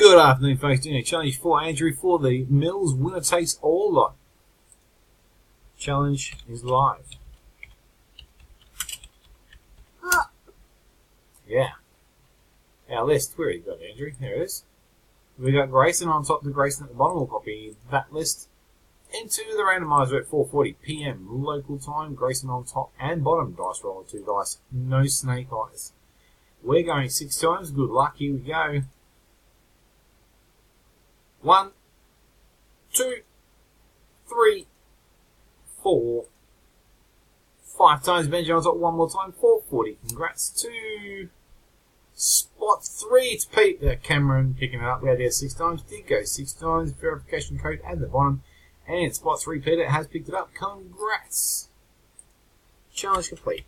Good afternoon, folks. Doing a challenge for Andrew for the Mills Winner Takes All lot. Challenge is live. Yeah. Our list. Where have you got it, Andrew? There it is. We got Grayson on top to Grayson at the bottom. We'll copy that list into the randomizer at 4:40 p.m. local time. Grayson on top and bottom. Dice roll 2 dice. No snake eyes. We're going 6 times. Good luck. Here we go. 1, 2, 3, 4, 5 times. Benji on top one more time. 4:40. Congrats to spot 3 to Pete. Cameron picking it up. We had there 6 times. Did go 6 times. Verification code at the bottom. And spot 3 Peter has picked it up. Congrats. Challenge complete.